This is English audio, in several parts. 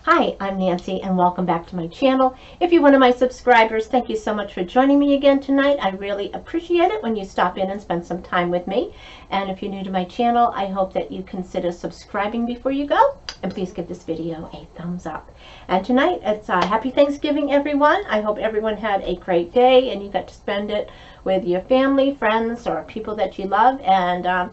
Hi, I'm Nancy and welcome back to my channel. If you're one of my subscribers, thank you so much for joining me again tonight. I really appreciate it when you stop in and spend some time with me. And if you're new to my channel, I hope that you consider subscribing before you go. And please give this video a thumbs up. And tonight, it's Happy Thanksgiving, everyone. I hope everyone had a great day and you got to spend it with your family, friends, or people that you love. And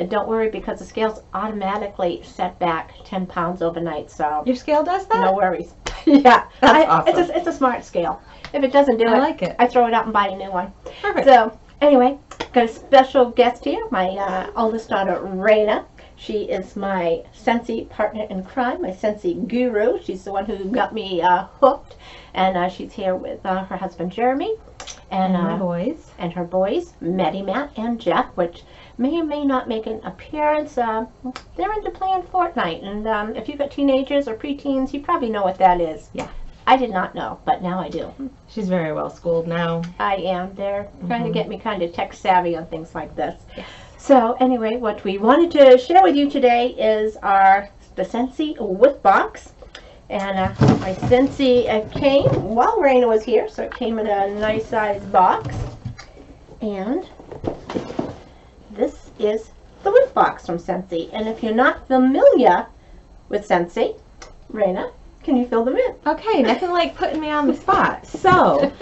don't worry, because the scale's automatically set back 10 pounds overnight. So your scale does that? No worries. Yeah, that's awesome. It's a smart scale. If it doesn't do I like it. I throw it out and buy a new one. Perfect. So anyway, got a special guest here, my oldest daughter, Raina. She is my Scentsy partner in crime, my Scentsy guru. She's the one who got me hooked, and she's here with her husband Jeremy, and my boys, and her boys, Maddie, Matt, and Jeff, which may or may not make an appearance. They're into playing Fortnite, and if you've got teenagers or preteens, you probably know what that is. Yeah. I did not know, but now I do. She's very well schooled now. I am. They're trying to get me kind of tech savvy on things like this. Yes. So anyway, what we wanted to share with you today is the Scentsy Whiff Box. And my Scentsy came while Raina was here, so it came in a nice size box. And this is the Whiff Box from Scentsy. And if you're not familiar with Scentsy, Raina, can you fill them in? Okay, nothing like putting me on the spot. So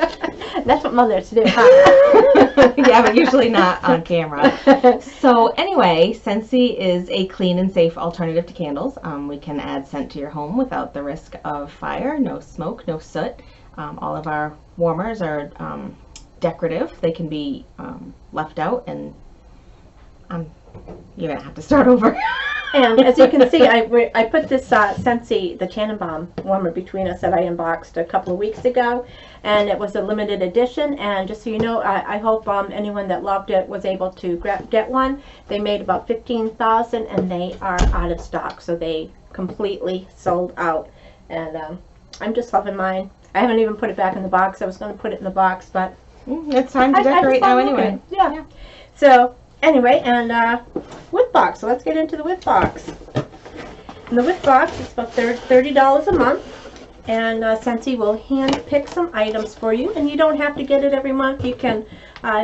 that's what mothers do, huh? Yeah, but usually not on camera. So anyway, Scentsy is a clean and safe alternative to candles. We can add scent to your home without the risk of fire, no smoke, no soot. All of our warmers are decorative. They can be left out, and you're gonna have to start over. And as you can see, I put this Scentsy, the Tannenbaum warmer between us that I unboxed a couple of weeks ago, and it was a limited edition. And just so you know, I hope anyone that loved it was able to get one. They made about 15,000 and they are out of stock, so they completely sold out. And I'm just loving mine. I haven't even put it back in the box. I was going to put it in the box, but it's time to decorate now anyway. Yeah. So anyway, and Whiff Box. So let's get into the Whiff Box. And the Whiff Box is about $30 a month, and Scentsy will hand pick some items for you, and you don't have to get it every month. You can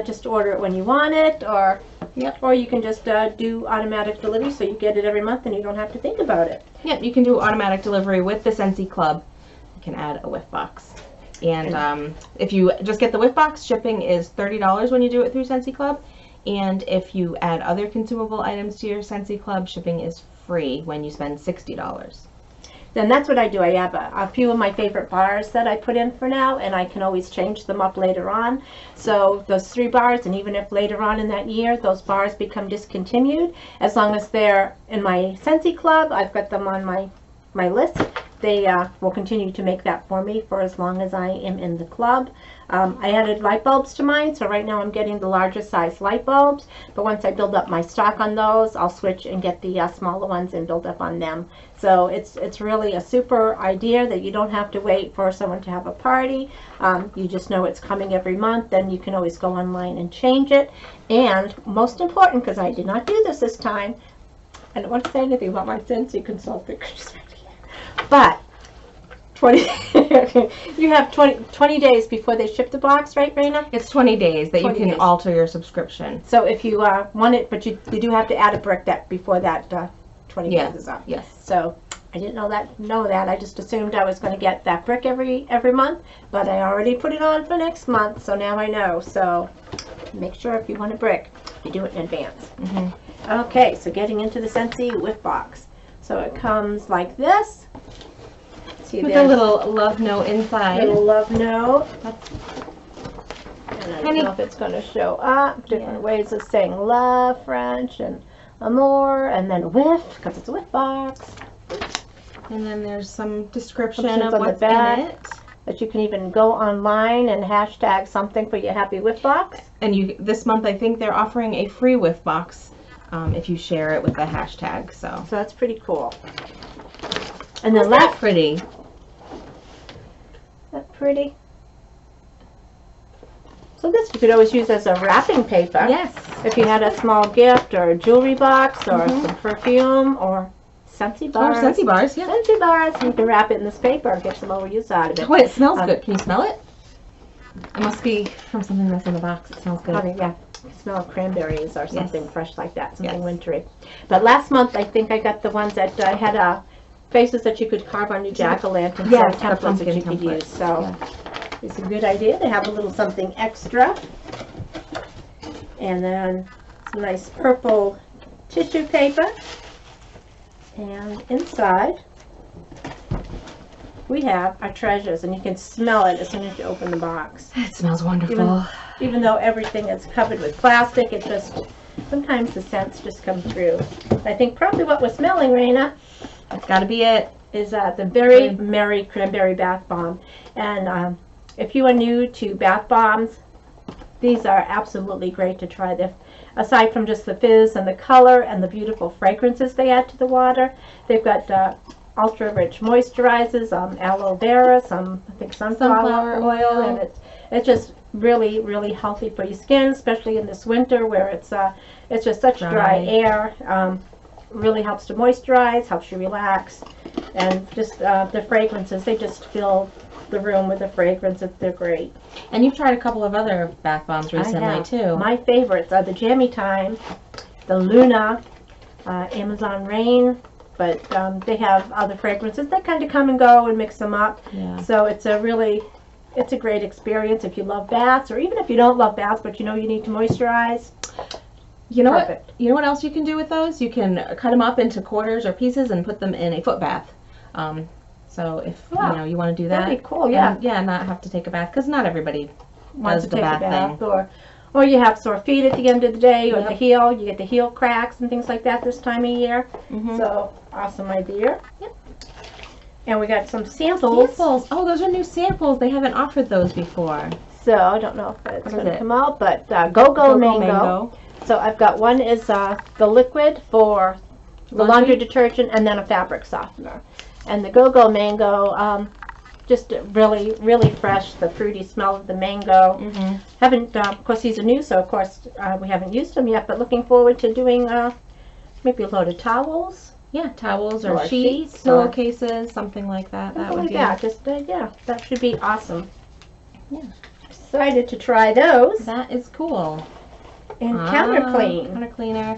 just order it when you want it, or you can just do automatic delivery, so you get it every month and you don't have to think about it. Yep, you can do automatic delivery with the Scentsy Club. You can add a Whiff Box. And if you just get the Whiff Box, shipping is $30 when you do it through Scentsy Club. And if you add other consumable items to your Scentsy Club, shipping is free when you spend $60. Then that's what I do. I have a few of my favorite bars that I put in for now, and I can always change them up later on. So those 3 bars, and even if later on in that year those bars become discontinued, as long as they're in my Scentsy Club, I've got them on my list. They will continue to make that for me for as long as I am in the club. I added light bulbs to mine, so right now I'm getting the larger size light bulbs, but once I build up my stock on those, I'll switch and get the smaller ones and build up on them. So it's really a super idea that you don't have to wait for someone to have a party. You just know it's coming every month, then you can always go online and change it. And most important, because I did not do this time, I don't want to say anything about my Scentsy consultant, but 20 you have 20 days before they ship the box, right, Raina? It's 20 days that you can alter your subscription. So if you want it, but you do have to add a brick before that 20 days is up. Yes. So I didn't know that. I just assumed I was going to get that brick every month, but I already put it on for next month, so now I know. So make sure if you want a brick, you do it in advance. Okay, so getting into the Scentsy Whiff Box. So it comes like this. See, with a little love note inside. Little love note. And I don't know if it's going to show up. Different ways of saying love, French, and amour, and then whiff, because it's a whiff box. And then there's some description of what's in it. That you can even go online and hashtag something for your happy Whiff Box. And this month, I think they're offering a free Whiff Box if you share it with the hashtag. So that's pretty cool. And then that's pretty. Is that pretty? So this you could always use as a wrapping paper. Yes. If you had a small gift or a jewelry box or some perfume or Scentsy bars. Oh, Scentsy bars, yeah. Scentsy bars. You can wrap it in this paper and get some overuse out of it. Oh, it smells good. Can you smell it? It must be from something that's in the box. It smells good. Okay, yeah. Smell cranberries or something fresh like that, something Yes. wintry. But last month, I think I got the ones that had faces that you could carve on your jack-o'-lantern, Yes, so the templates that pumpkin you could template. use. So Yeah. it's a good idea to have a little something extra. And then some nice purple tissue paper. And inside, we have our treasures, and you can smell it as soon as you open the box. It smells wonderful. Even though everything is covered with plastic, it just, sometimes the scents just come through. I think probably what we're smelling, Raina, That's got to be it. is the Very Merry Cranberry Bath Bomb. And if you are new to bath bombs, these are absolutely great to try. Aside from just the fizz and the color and the beautiful fragrances they add to the water, they've got ultra rich moisturizers, aloe vera, some I think sunflower oil, and it's just really, really healthy for your skin, especially in this winter where it's just such dry air. Really helps to moisturize, helps you relax, and just the fragrances, they just fill the room with the fragrances. They're great. And you've tried a couple of other bath bombs recently too. My favorites are the Jammy Time, the Luna, Amazon Rain, but they have other fragrances. They kind of come and go and mix them up. Yeah. So it's a great experience if you love baths, or even if you don't love baths, but you know you need to moisturize. You know Perfect. what? You know what else you can do with those? You can cut them up into quarters or pieces and put them in a foot bath. So if you want to do that, That'd be cool. Yeah. And not have to take a bath, because not everybody Wants does to the take a bath thing. bath, or you have sore feet at the end of the day, or Yep. the heel. You get the heel cracks and things like that this time of year. Mhm. So awesome idea. Yep. And we got some samples. Samples. Oh, those are new samples. They haven't offered those before. So I don't know if it's What going is to it? come out, but Go-Go Mango. So I've got one is the liquid for the laundry detergent, and then a fabric softener. And the Go-Go Mango, just really, really fresh, the fruity smell of the mango. Mhm. Haven't, of course, these are new, so of course we haven't used them yet, but looking forward to doing maybe a load of towels. Yeah, towels or, Or sheets, sheets, pillowcases, something like that. That Something would like be that. Just, yeah, that should be awesome. Yeah. Excited to try those. That is cool. And Counter Clean. Counter cleaner.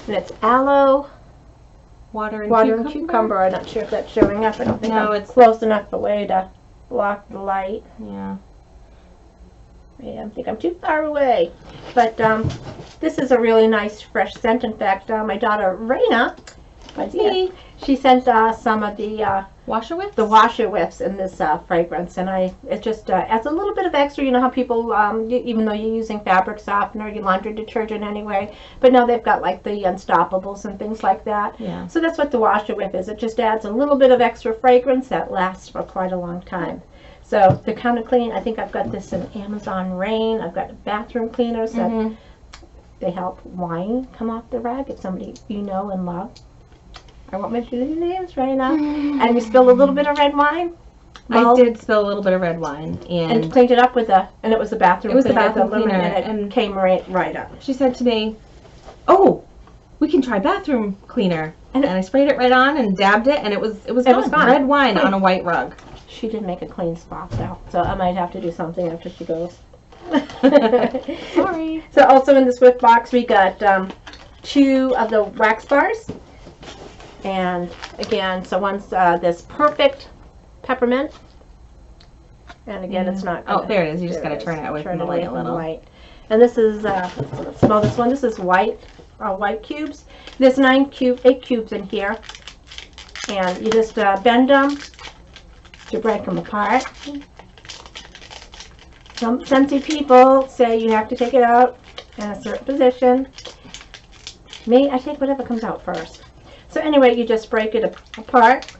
And it's aloe, Water and water, cucumber. and cucumber. I'm not sure if that's showing up. I don't think No, I'm it's- close enough away to block the light. Yeah. Yeah, I think I'm too far away. But this is a really nice fresh scent. In fact, my daughter Raina, she sent some of the Washer whiffs? washer whiffs in this fragrance, and it just adds a little bit of extra. You know how people, even though you're using fabric softener, your laundry detergent anyway, but now they've got like the Unstoppables and things like that. Yeah. So that's what the washer whiff is. It just adds a little bit of extra fragrance that lasts for quite a long time. So the Counter Clean, I think I've got this in Amazon Rain. I've got bathroom cleaners that they help wine come off the rag if somebody you know and love. I won't mention any names right now. And you spilled a little bit of red wine. I did spill a little bit of red wine, And cleaned it up with and it was the bathroom It was the cleaner, bathroom lemon, cleaner, and it and- came right up. she said to me, "Oh, we can try bathroom cleaner." And I sprayed it right on and dabbed it, and it was gone. gone. Red wine on a white rug. She did make a clean spot though, so I might have to do something after she goes. Sorry. So also in this whiff box we got 2 of the wax bars. And again, so one's this perfect peppermint. And again, it's not Oh, gonna, there it is. You just there got to turn it away from the away light a from the little. light. And this is, let's smell this one. This is white cubes. There's 8 cubes in here. And you just bend them to break them apart. Some Scentsy people say you have to take it out in a certain position. Me, I take whatever comes out first. So anyway, you just break it apart.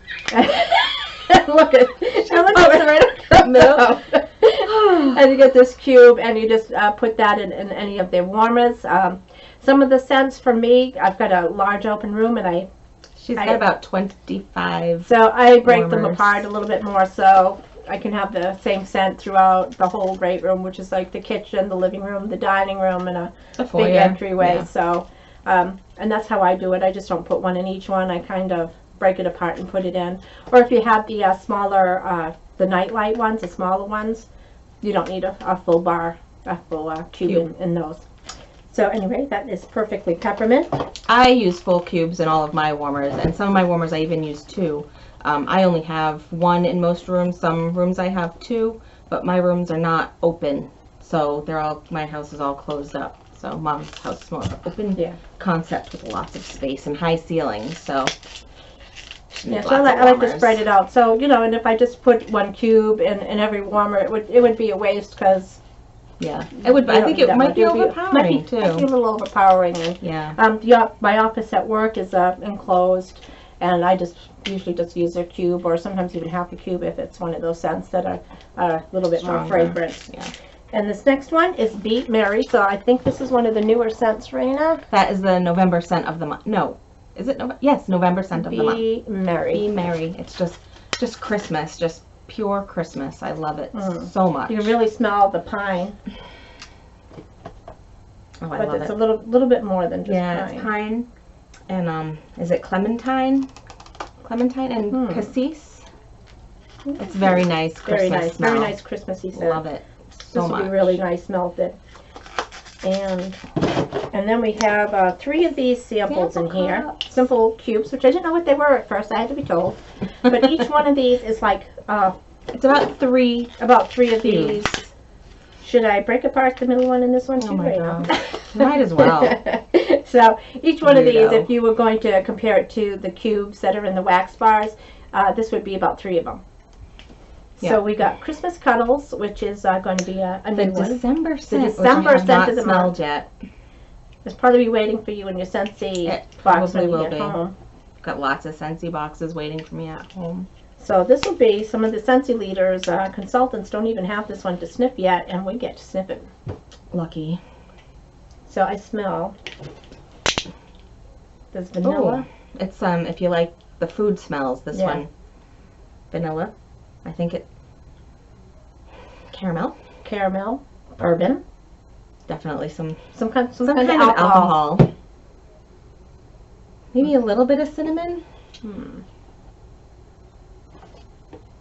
Look at it. No. And you get this cube, and you just put that in any of their warmers. Some of the scents for me, I've got a large open room, and She's got about 25. so I break them warmers. apart a little bit more so I can have the same scent throughout the whole great room, which is like the kitchen, the living room, the dining room, and a The big entryway. Yeah. So, and that's how I do it. I just don't put one in each one. I kind of break it apart and put it in. Or if you have the smaller, the nightlight ones, the smaller ones, you don't need a full bar, a full cube in those. So anyway, that is perfectly peppermint. I use full cubes in all of my warmers, and some of my warmers I even use 2. I only have 1 in most rooms. Some rooms I have 2, but my rooms are not open, so my house is all closed up. So Mom's house is more of an open concept with lots of space and high ceilings. So yeah, so I like to spread it out. So and if I just put 1 cube in every warmer, it would be a waste because. Yeah, it would. I think it might be overpowering too. Might be a little overpowering. And, yeah. My office at work is enclosed, and I usually just use a cube or sometimes even half a cube if it's one of those scents that are a little bit more fragrant. Yeah. And this next one is Beat Mary. So I think this is one of the newer scents, Raina. That is the November scent of the month. No, is it November? Yes, November scent of the month. Beat Mary. Be Merry. It's just Christmas, just pure Christmas. I love it so much. You can really smell the pine. Oh, I but love it's it. a little bit more than just pine. It's pine, and is it clementine and cassis? It's very nice Christmas smell. Very nice Christmassy scent. Love it so much. This would be really nice melted. And then we have 3 of these samples in here. Cups. Simple cubes, which I didn't know what they were at first. I had to be told. But each one of these is like it's about 3. About 3 of these. Should I break apart the middle one and this one too? Oh my God. Might as well. So each one of these, if you were going to compare it to the cubes that are in the wax bars, this would be about 3 of them. Yeah. So we got Christmas Cuddles, which is going to be a new one. December scent, the December which I have scent not of the smelled month. yet. It's probably waiting for you in your Scentsy box when you get home. Got lots of Scentsy boxes waiting for me at home. So this will be some of the Scentsy leaders, consultants don't even have this one to sniff yet, and we get to sniff it. Lucky. So I smell. There's vanilla. Ooh. It's if you like the food smells, this one. Vanilla. I think it. Caramel. Bourbon. Definitely some kind of alcohol. Maybe a little bit of cinnamon.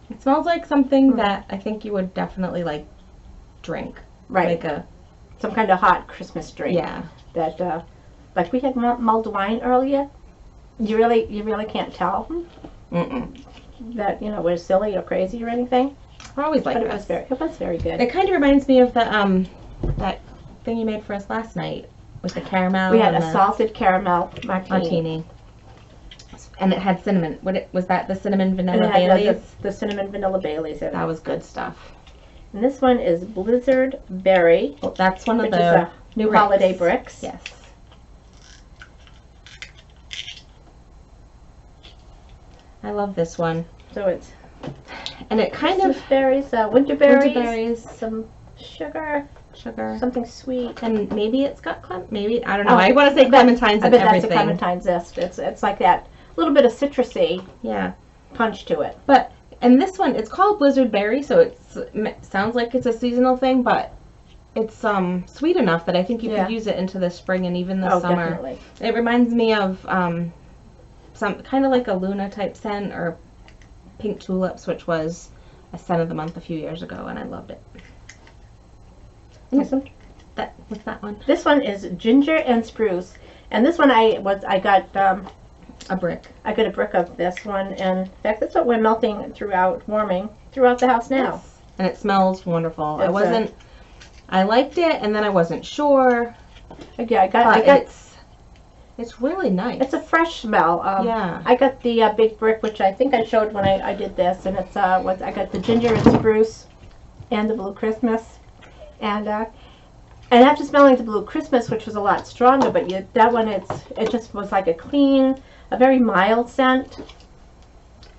It smells like something that I think you would definitely drink. Right. Like some kind of hot Christmas drink. Yeah. That like we had mulled wine earlier. You really can't tell that we're silly or crazy or anything. I always like it. But it was very good. It kind of reminds me of the that thing you made for us last night with the caramel. We had a salted caramel martini. And it had cinnamon. Was that the cinnamon vanilla Baileys? The cinnamon vanilla Baileys. That was good stuff. And this one is Blizzard Berry. Well, that's one of the is a new holiday bricks. Yes. I love this one. So it's it kind of berries, winter berries, some sugar, something sweet, and maybe it's got maybe I don't know. I want to say clementines and everything. That's a clementine zest. It's like that little bit of citrusy punch to it. And this one, it's called Blizzard Berry, so it sounds like it's a seasonal thing, but it's sweet enough that I think you could use it into the spring and even the summer. Definitely. It reminds me of some kind of like a Luna type scent or Pink Tulips, which was a scent of the month a few years ago, and I loved it. This one? What's that one? This one is Ginger and Spruce, and this one I got a brick. I got a brick of this one, and in fact that's what we're melting warming throughout the house now. Yes. And it smells wonderful. I liked it, and then I wasn't sure. Yeah, it's really nice. It's a fresh smell. I got the big brick, which I think I showed when I did this, and it's I got the Ginger and Spruce and the Blue Christmas, and after smelling the Blue Christmas, which was a lot stronger, but that one it just was like a very mild scent.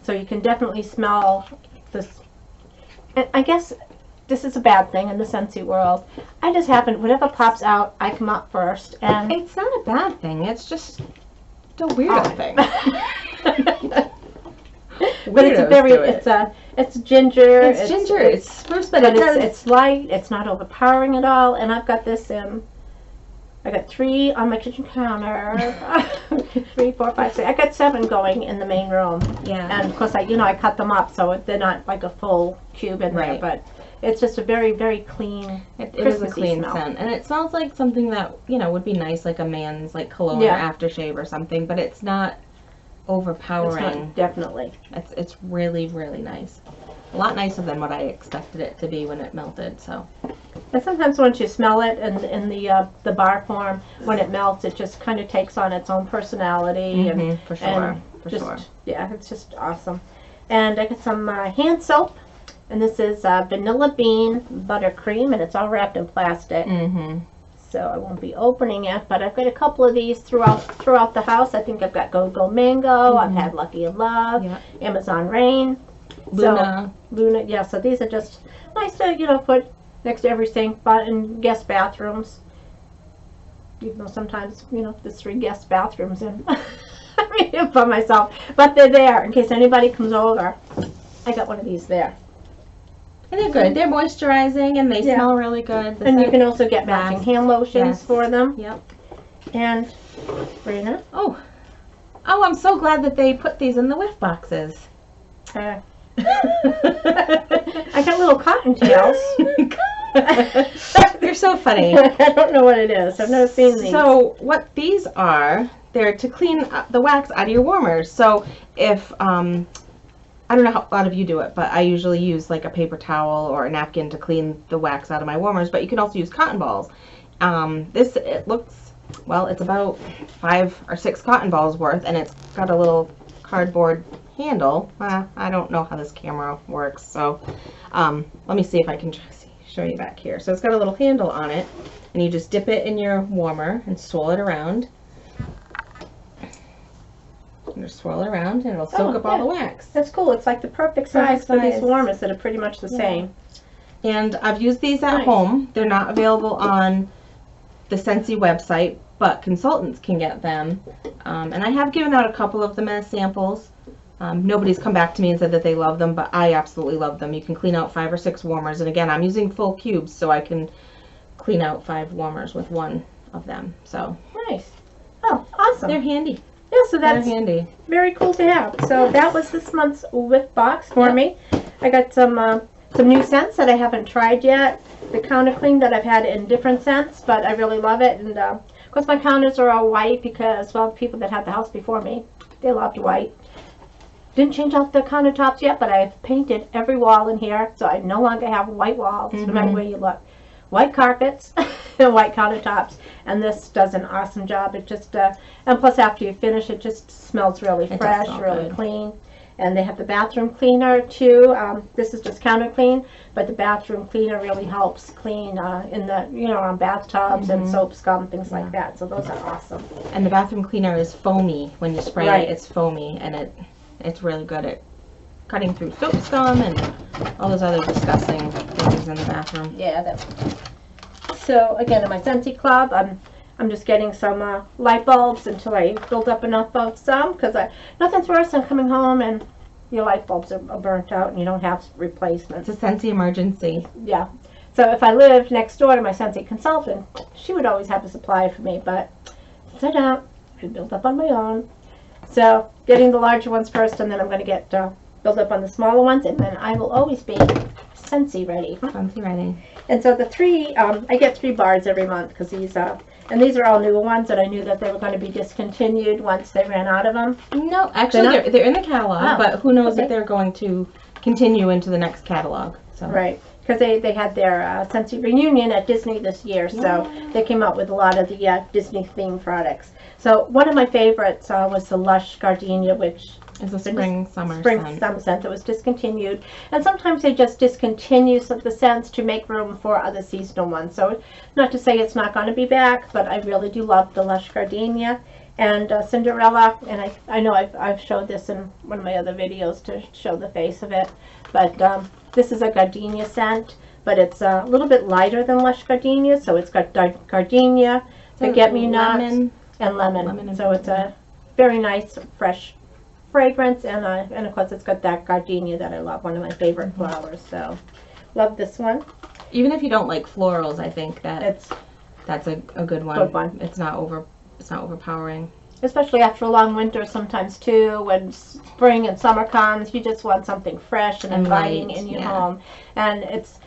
So you can definitely smell this. And I guess this is a bad thing in the Scentsy world. I just happen, whatever pops out, I come up first. And it's not a bad thing. It's just a weirdo thing. But it's ginger. It's ginger. It's spruce, but it's light. It's not overpowering at all. And I've got this in I got 3 on my kitchen counter. 3, 4, 5, 6. I got 7 going in the main room. Yeah. And of course, I cut them up so they're not like a full cube in there, but it's just a very, very clean. It is a clean scent, and it smells like something that would be nice, like a man's like cologne or aftershave or something. But it's not overpowering. It's not, definitely. It's really, really nice. A lot nicer than what I expected it to be when it melted. So. And sometimes once you smell it in the bar form, when it melts, it just kind of takes on its own personality. And for sure, yeah, it's just awesome. And I got some hand soap, and this is vanilla bean buttercream, and it's all wrapped in plastic. So I won't be opening it, but I've got a couple of these throughout the house. I think I've got Go Go Mango. I've had Lucky in Love, Amazon Rain, Luna. Yeah. So these are just nice to put next to every sink, but in guest bathrooms. Even though sometimes, there's 3 guest bathrooms in by myself. But they're there in case anybody comes over. I got one of these there. And they're good. They're moisturizing and they smell really good. And you can also get matching hand lotions for them. Yep. And, Rena? Oh, I'm so glad that they put these in the whiff boxes. I got little cottontails. You're so funny. I don't know what it is. I've never seen these. So what these are, they're to clean the wax out of your warmers. So if, I don't know how a lot of you do it, but I usually use like a paper towel or a napkin to clean the wax out of my warmers, but you can also use cotton balls. It looks, well, it's about 5 or 6 cotton balls worth, and it's got a little cardboard handle. I don't know how this camera works, so let me see if I can show you back here. So it's got a little handle on it, and you just dip it in your warmer and swirl it around. And just swirl it around, and it'll soak up all the wax. That's cool. It's like the perfect size for these warmers that are pretty much the same. And I've used these at home. They're not available on the Scentsy website, but consultants can get them. And I have given out a couple of them as samples. Nobody's come back to me and said that they love them, but I absolutely love them. You can clean out 5 or 6 warmers, and again, I'm using full cubes, so I can clean out 5 warmers with one of them. So nice. Oh, awesome. They're handy. Yeah, so that's handy. Very cool to have. So that was this month's whiff box for me. I got some new scents that I haven't tried yet. The counter clean that I've had in different scents, but I really love it. And of course my counters are all white because, well, the people that had the house before me, they loved white. Didn't change out the countertops yet, but I've painted every wall in here, so I no longer have white walls, no matter where you look. White carpets and white countertops, and this does an awesome job. It just and plus after you finish, it just smells really fresh, really clean. And they have the bathroom cleaner too. This is just counter clean, but the bathroom cleaner really helps clean in the on bathtubs and soap scum, things like that. So those are awesome. And the bathroom cleaner is foamy. When you spray it, it's foamy, and it's really good at cutting through soap scum and all those other disgusting things in the bathroom. Yeah. So again, in my Scentsy Club, I'm just getting some light bulbs until I build up enough of some, because nothing's worse than coming home and your light bulbs are burnt out and you don't have replacements. It's a Scentsy emergency. Yeah. So if I lived next door to my Scentsy consultant, she would always have a supply for me, but since I don't, I build up on my own. So getting the larger ones first, and then I'm going to get build up on the smaller ones, and then I will always be Scentsy ready. Scentsy ready. And so the 3, I get 3 bars every month, because these are all newer ones that I knew that they were going to be discontinued once they ran out of them. No, actually they're in the catalog, but who knows if they're going to continue into the next catalog. So. Right, because they had their Scentsy reunion at Disney this year, so they came out with a lot of the Disney themed products. So one of my favorites was the Lush Gardenia, which is a spring-summer scent that was discontinued. And sometimes they just discontinue the scents to make room for other seasonal ones. So not to say it's not going to be back, but I really do love the Lush Gardenia and Cinderella. And I know I've showed this in one of my other videos to show the face of it. But this is a gardenia scent, but it's a little bit lighter than Lush Gardenia. So it's got gardenia, forget-me-nots, and lemon. So it's a very nice, fresh fragrance, and of course it's got that gardenia that I love, one of my favorite flowers. So love this one. Even if you don't like florals, I think that That's a good one. Good one. It's not overpowering. Especially after a long winter sometimes too, when spring and summer comes, you just want something fresh and inviting light, in your yeah. home. And it's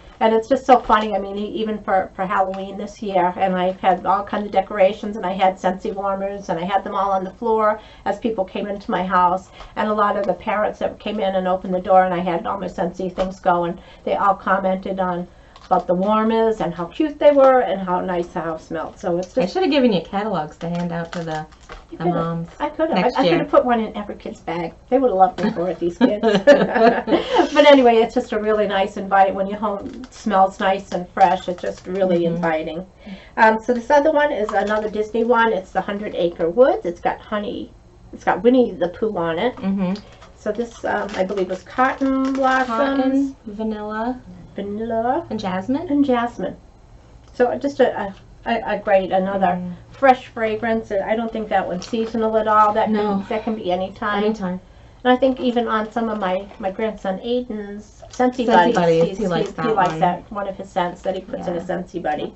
just so funny. I mean, even for Halloween this year, and I've had all kinds of decorations, and I had Scentsy warmers, and I had them all on the floor as people came into my house. And a lot of the parents that came in and opened the door, and I had all my Scentsy things going, they all commented on about the warmers and how cute they were and how nice the house smelled. So it's I just, should have given you catalogs to hand out to the moms. I could have. next I could year. have put one in every kid's bag. They would have loved me for it, these kids. But anyway, it's just a really nice inviting. When your home smells nice and fresh, it's just really inviting. So this other one is another Disney one. It's the 100 Acre Woods. It's got Winnie the Pooh on it. So this, I believe, was cotton blossoms, Cotton, vanilla, and jasmine. So just a great, another fresh fragrance. I don't think that one's seasonal at all. That can be any time. Anytime. And I think even on some of my grandson Aiden's Scentsy Buddies, he likes that one. that one of his scents that he puts in a Scentsy Buddy.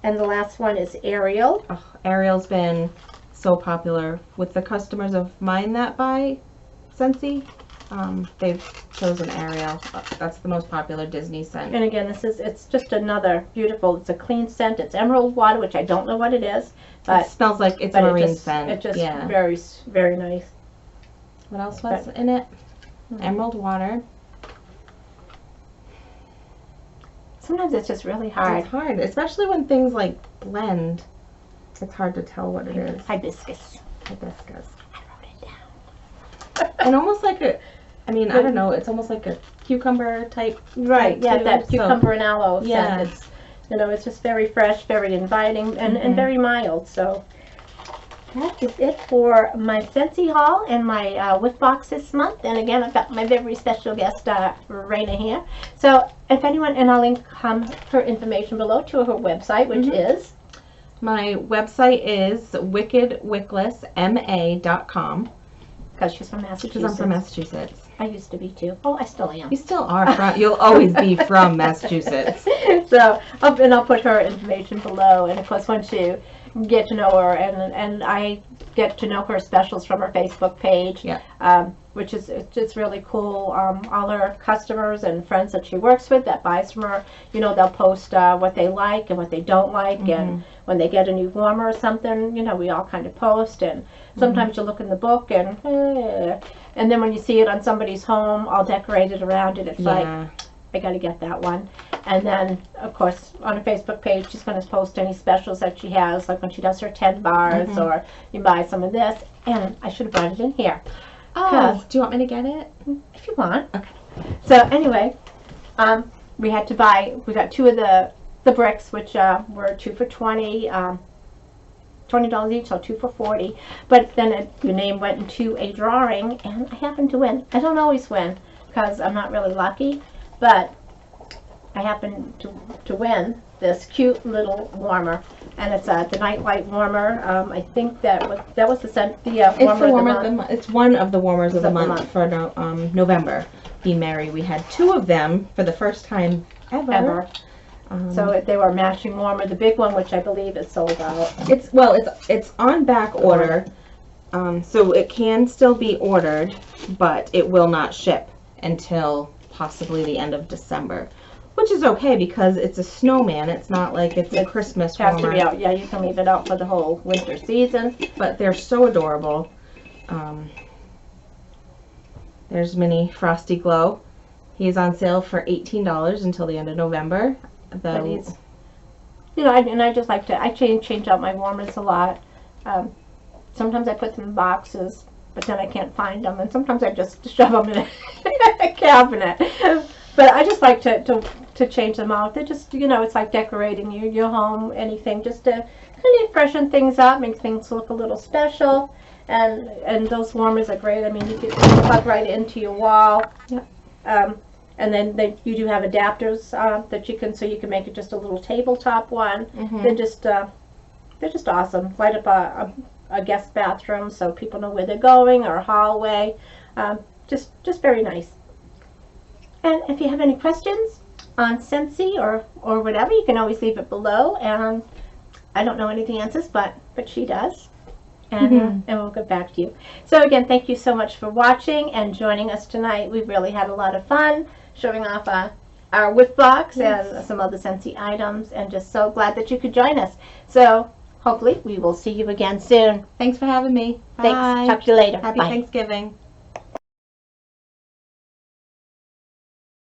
And the last one is Ariel. Oh, Ariel's been so popular with the customers of mine that buy Scentsy. They've chosen Ariel. That's the most popular Disney scent. And again, it's just another beautiful, it's a clean scent. It's emerald water, which I don't know what it is, but It smells like it's a marine scent. It's just yeah. very, very nice. What else was in it? Emerald water. Sometimes it's just really hard. It's hard, especially when things like blend. It's hard to tell what it is. Hibiscus. Hibiscus. I wrote it down. And almost like I don't know, it's almost like a cucumber type. Right, yeah, too, that cucumber and aloe yeah. scent. It's just very fresh, very inviting, and very mild. So that is it for my Scentsy haul and my Whiff Box this month. And again, I've got my very special guest, Raina, here. So if anyone, and I'll link her information below to her website, which is? My website is wickedwicklessma.com. Because she's from Massachusetts. Because I'm from Massachusetts. I used to be too. Oh, I still am. You still are you'll always be from Massachusetts. So, I'll put her information below, and of course once you get to know her, and I get to know her specials from her Facebook page, which is just really cool. All her customers and friends that she works with that buys from her, they'll post what they like and what they don't like, and when they get a new warmer or something, we all kind of post, and sometimes you look in the book and then when you see it on somebody's home all decorated around it, it's like, I gotta get that one. And then of course on her Facebook page she's going to post any specials that she has, like when she does her 10 bars or you buy some of this. And I should have brought it in here. Oh, do you want me to get it? If you want. Okay. So anyway, we got 2 of the bricks, which were 2 for $20 each, so 2 for $40. But then your name went into a drawing, and I happened to win. I don't always win because I'm not really lucky, but I happened to win this cute little warmer, and it's the Nightlight warmer. I think that was the scent. It's the warmer of the month. It's one of the warmers of the month for November. Be Merry. We had 2 of them for the first time ever. So they were matching warmer. The big one, which I believe is sold out. It's on back order, so it can still be ordered, but it will not ship until possibly the end of December, which is okay because it's a snowman. It's not like it's a Christmas warmer. Has to be out. Yeah, you can leave it out for the whole winter season. But they're so adorable. There's Mini Frosty Glow. He's on sale for $18 until the end of November. And I just like to, I change out my warmers a lot. Sometimes I put them in boxes, but then I can't find them, and sometimes I just shove them in a cabinet. But I just like to change them out. They're just, it's like decorating your home, anything, just to kind of freshen things up, make things look a little special. And those warmers are great. I mean, you can plug right into your wall. And then you do have adapters that you can make it just a little tabletop one. They're just awesome. Light up a guest bathroom so people know where they're going, or a hallway. Just very nice. And if you have any questions on Scentsy or whatever, you can always leave it below, and I don't know any of the answers, but she does. And we'll get back to you. So again, thank you so much for watching and joining us tonight. We've really had a lot of fun showing off our whiff box and some other Scentsy items, and just so glad that you could join us. So hopefully we will see you again soon. Thanks for having me. Bye. Thanks. Talk to you later. Happy Bye. Thanksgiving.